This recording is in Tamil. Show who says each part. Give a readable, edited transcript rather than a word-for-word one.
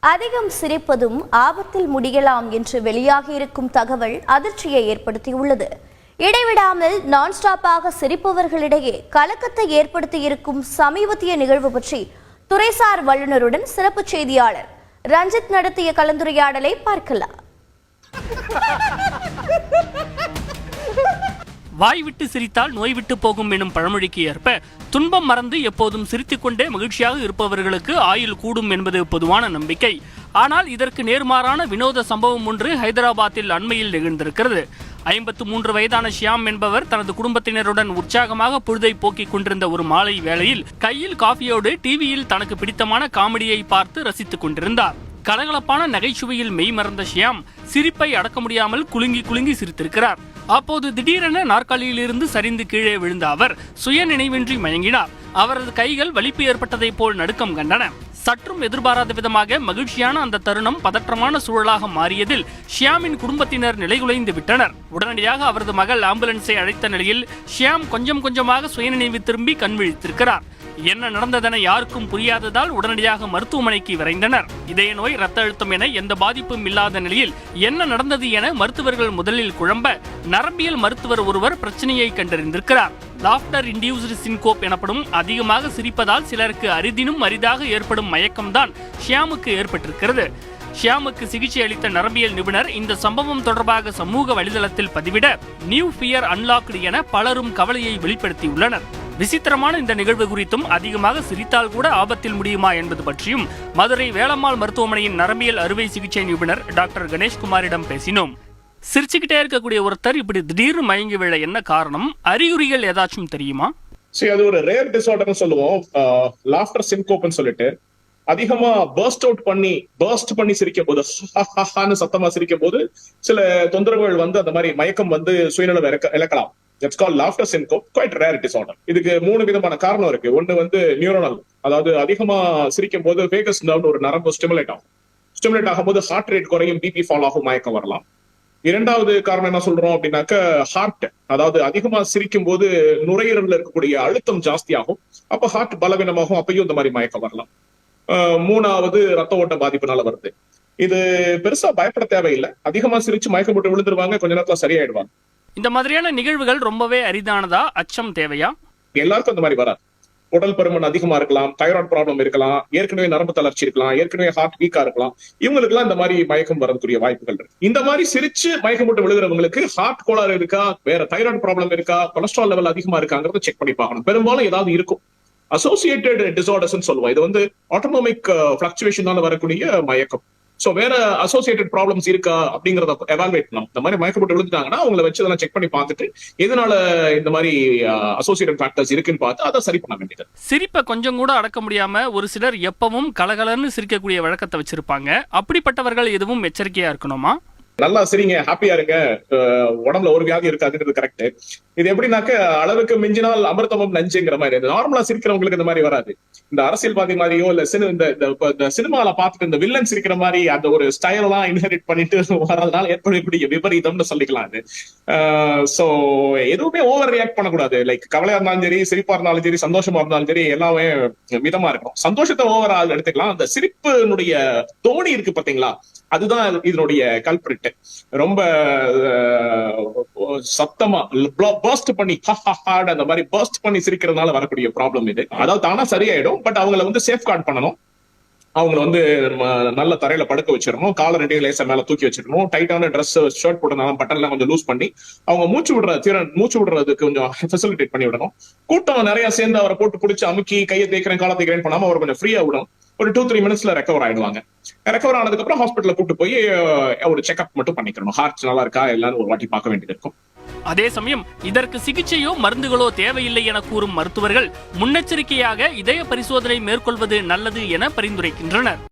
Speaker 1: அதிகம் சிரிப்பதும் ஆபத்தில் முடியலாம் என்று வெளியாகியிருக்கும் தகவல் அதிர்ச்சியை ஏற்படுத்தியுள்ளது. இடைவிடாமல் நான்ஸ்டாப்பாக சிரிப்பவர்களிடையே கலக்கத்தை ஏற்படுத்தியிருக்கும் சமீபத்திய நிகழ்வு பற்றி துறைசார் வல்லுநருடன் சிறப்பு செய்தியாளர் ரஞ்சித் நடத்திய கலந்துரையாடலை பார்க்கலாம்.
Speaker 2: வாய் விட்டு சிரித்தால் நோய் விட்டு போகும் எனும் பழமொழிக்கு ஏற்ப துன்பம் மறந்து எப்போதும் சிரித்துக் கொண்டே மகிழ்ச்சியாக இருப்பவர்களுக்கு ஆயுள் கூடும் என்பது பொதுவான நம்பிக்கை. ஆனால் இதற்கு நேர்மாறான வினோத சம்பவம் ஒன்று ஹைதராபாத்தில் அண்மையில் நிகழ்ந்திருக்கிறது. 53 வயதான ஷியாம் என்பவர் தனது குடும்பத்தினருடன் உற்சாகமாக பொழுதை போக்கிக் கொண்டிருந்த ஒரு மாலை வேளையில் கையில் காஃபியோடு டிவியில் தனக்கு பிடித்தமான காமெடியை பார்த்து ரசித்துக் கொண்டிருந்தார். கலகலப்பான நகைச்சுவையில் மெய் மறந்த ஷியாம் சிரிப்பை அடக்க முடியாமல் குலுங்கி குலுங்கி சிரித்திருக்கிறார். அப்போது திடீரென நாற்காலியிலிருந்து சரிந்து கீழே விழுந்த அவர் சுய நினைவின்றி மயங்கினார். அவரது கைகள் வலிப்பு ஏற்பட்டதைப் போல் நடுக்கம் கண்டன. சற்றும் எதிர்பாராத விதமாக மகிழ்ச்சியான அந்த தருணம் பதற்றமான சூழலாக மாறியதில் ஷியாமின் குடும்பத்தினர் நிலைகுலைந்து விட்டனர். உடனடியாக அவரது மகள் ஆம்புலன்ஸை அழைத்த நிலையில் ஷியாம் கொஞ்சம் கொஞ்சமாக சுயநினைவு திரும்பி கண் விழித்திருக்கிறார். என்ன நடந்ததென யாருக்கும் புரியாததால் உடனடியாக மருத்துவமனைக்கு விரைந்தனர். இதய நோய், ரத்த அழுத்தம் என எந்த பாதிப்பும் இல்லாத நிலையில் என்ன நடந்தது என மருத்துவர்கள் முதலில் குழம்ப நரம்பியல் மருத்துவர் ஒருவர் பிரச்சனையை கண்டறிந்திருக்கிறார். லாஃப்டர் இன்டியூஸ்டு சின்கோப் எனப்படும் அதிகமாக சிரிப்பதால் சிலருக்கு அரிதினும் அரிதாக ஏற்படும் மயக்கம்தான் ஷியாமுக்கு ஏற்பட்டிருக்கிறது. ஷியாமுக்கு சிகிச்சை அளித்த நரம்பியல் நிபுணர் இந்த சம்பவம் தொடர்பாக சமூக வலைதளத்தில் பதிவிட நியூ ஃபியர் அன்லாக்டு என பலரும் கவலையை வெளிப்படுத்தியுள்ளனர். விசித்திரமான இந்த நிகழ்வு குறித்தும் அதிகமாக சிரித்தால் கூட ஆபத்தில் முடியுமா என்பது பற்றியும் மதுரை வேலம்மாள் மருத்துவமனையின் நரம்பியல் அறுவை சிகிச்சை நிபுணர் டாக்டர் கணேஷ்குமாரிடம் பேசினோம். சிரிச்சுக்கிட்டே இருக்கக்கூடிய ஒருத்தர் இப்படி திடீர்னு மயங்கி விழ என்ன காரணம்? அறிகுறிகள் ஏதாச்சும் தெரியுமா?
Speaker 3: அது ஒரு ரேர் டிசார்டர்னு சொல்லுவோம், லாஃப்டர் சின்கோப்னு சொல்லிட்டு. அதிகமா பர்ஸ்ட் பண்ணி சிரிக்கும் போது, சத்தமா சிரிக்கும் போது சில தொந்தரவுகள் வந்து அந்த மாதிரி மயக்கம் வந்து சுயநலம் இழக்கலாம். That's called laughter syncope, quite rare disorder. இதுக்கு 3 விதமான காரணம் இருக்கு. ஒன்னு வந்து நியூரோனல், அதாவது அதிகமா சிரிக்கும் போது வேகஸ் நர்வ் ஒரு நரம்பு ஸ்டிமுலேட் ஆகும்போது ஹார்ட் ரேட் குறையும், பிபி ஃபால் ஆகும், மயக்கம் வரலாம். இரண்டாவது காரணம் என்ன சொல்றோம் அப்படின்னாக்க ஹார்ட், அதாவது அதிகமா சிரிக்கும் போது நுரையீரல்ல இருக்கக்கூடிய அழுத்தம் ஜாஸ்தி ஆகும், அப்ப ஹார்ட் பலவீனமாகும், அப்பயும் இந்த மாதிரி மயக்கம் வரலாம். மூணாவது ரத்த ஓட்ட பாதிப்புனால வருது. இது பெருசா பயப்பட தேவையில்லை. அதிகமா சிரிச்சு மயக்கம் போட்டு விழுந்துருவாங்க, கொஞ்ச நேரத்துல சரியாயிடுவாங்க.
Speaker 2: இந்த மாதிரியான நிகழ்வுகள் ரொம்பவே அரிதானதா? அச்சம் தேவையா?
Speaker 3: எல்லாருக்கும் அந்த மாதிரி வராது. உடல் பருமன் அதிகமா இருக்கலாம், தைராய்டு ப்ராப்ளம் இருக்கலாம், ஏற்கனவே நரம்பு தளர்ச்சி இருக்கலாம், ஏற்கனவே ஹார்ட் வீக்கா இருக்கலாம். இவங்களுக்கு எல்லாம் இந்த மாதிரி மயக்கம் வரக்கூடிய வாய்ப்புகள் இருக்கு. இந்த மாதிரி சிரிச்சு மயக்கம் போட்டு விழுகிறவங்களுக்கு ஹார்ட் கோளாறு இருக்கா, வேற தைராய்டு ப்ராப்ளம் இருக்கா, கொலஸ்ட்ரால் லெவல் அதிகமா இருக்காங்கிறத செக் பண்ணி பார்க்கணும். பெரும்பாலும் ஏதாவது இருக்கும். அசோசியேட்டட் டிசார்டர்ஸ் சொல்லுவோம். இது வந்து ஆட்டோனோமிக் பிளக்சுவேஷனால வரக்கூடிய மயக்கம். சோ வேற அசோசியேட்டட் ப்ராப்ளம்ஸ் இருக்கா அப்படிங்கறத எவாலுவேட் பண்ணலாம். இந்த மாதிரி மயக்கம் போட்டு விழுந்துட்டாங்கன்னா அவங்களை வச்சு அதெல்லாம் செக் பண்ணி பார்த்துட்டு எதனால இந்த மாதிரி அசோசியேட்டட் ஃபேக்டர்ஸ் இருக்குன்னு பார்த்து அதை சரி பண்ண வேண்டியது.
Speaker 2: சிரிப்பை கொஞ்சம் கூட அடக்க முடியாம ஒரு சிலர் எப்பவும் கலகலன்னு சிரிக்கக்கூடிய வழக்கத்தை வச்சிருப்பாங்க. அப்படிப்பட்டவர்கள் எதுவும் எச்சரிக்கையா இருக்கணுமா?
Speaker 3: நல்லா சிரிங்க, ஹாப்பியா இருங்க, உடம்புல ஒரு வியாதி இருக்காதுங்கிறது கரெக்ட். இது எப்படின்னாக்க அளவுக்கு மிஞ்சினால் அமிர்தமும் நஞ்சுங்கிற மாதிரி. நார்மலா சிரிக்கிறவங்களுக்கு இந்த மாதிரி வராது. இந்த அரசியல்வாதி மாதிரியோ இல்ல இந்த சினிமால பார்த்துட்டு இந்த வில்லன் சிரிக்கிற மாதிரி அந்த ஒரு ஸ்டைல் எல்லாம் இன்ஹெரிட் பண்ணிட்டு வரதுனால ஏற்படக்கூடிய விபரீதம்னு சொல்லிக்கலாம். அது சோ எதுவுமே ஓவர் ரியாக்ட் பண்ணக்கூடாது. லைக் கவலையா இருந்தாலும் சரி, சிரிப்பா இருந்தாலும் சரி, சந்தோஷமா இருந்தாலும் சரி, எல்லாமே மிதமா இருக்கணும். சந்தோஷத்தை ஓவர் ஆள் எடுத்துக்கலாம். அந்த சிரிப்பினுடைய தோணி இருக்கு பாத்தீங்களா, அதுதான் இதனுடைய கல்பிரிட். ரொம்ப சத்தமா பர்ஸ்ட் பண்ணி அந்த மாதிரி பர்ஸ்ட் பண்ணி சிரிக்கிறதுனால வரக்கூடிய ப்ராப்ளம் இது. அதாவது தானா சரியாயிடும், பட் அவங்களை வந்து சேஃப் கார்ட் பண்ணணும். அவங்களை வந்து நல்ல தரையில படுக்க வச்சிடணும், காலை 2 லேசா மேல தூக்கி வச்சிடணும், டைட்டான ட்ரெஸ் ஷர்ட் போட்டனாலும் பட்டன் எல்லாம் கொஞ்சம் லூஸ் பண்ணி அவங்க மூச்சு விடுறதுக்கு கொஞ்சம் ஃபெசிலிட்டேட் பண்ணி விடணும். கூட்டம் நிறைய சேர்ந்து அவரை போட்டு பிடிச்சி அமுக்கி கையை தேய்க்கிறேன் காலை தேய்க்கிறேன் பண்ணாம அவர் கொஞ்சம் ஃப்ரீயா விடணும். ஒரு 2-3 மினிட்ஸ்ல ரெக்கவர் ஆயிடுவாங்க. ரெக்கவர் ஆனதுக்கு அப்புறம் ஹாஸ்பிட்டல்ல கூட்டு போய் ஒரு செக்அப் மட்டும் பண்ணிக்கணும். ஹார்ட் நல்லா இருக்கா எல்லாரும் ஒரு வாட்டி பார்க்க வேண்டியது இருக்கும்.
Speaker 2: அதே சமயம் இதற்கு சிகிச்சையோ மருந்துகளோ தேவையில்லை என கூறும் மருத்துவர்கள் முன்னெச்சரிக்கையாக இதய பரிசோதனை மேற்கொள்வது நல்லது என பரிந்துரைக்கின்றனர்.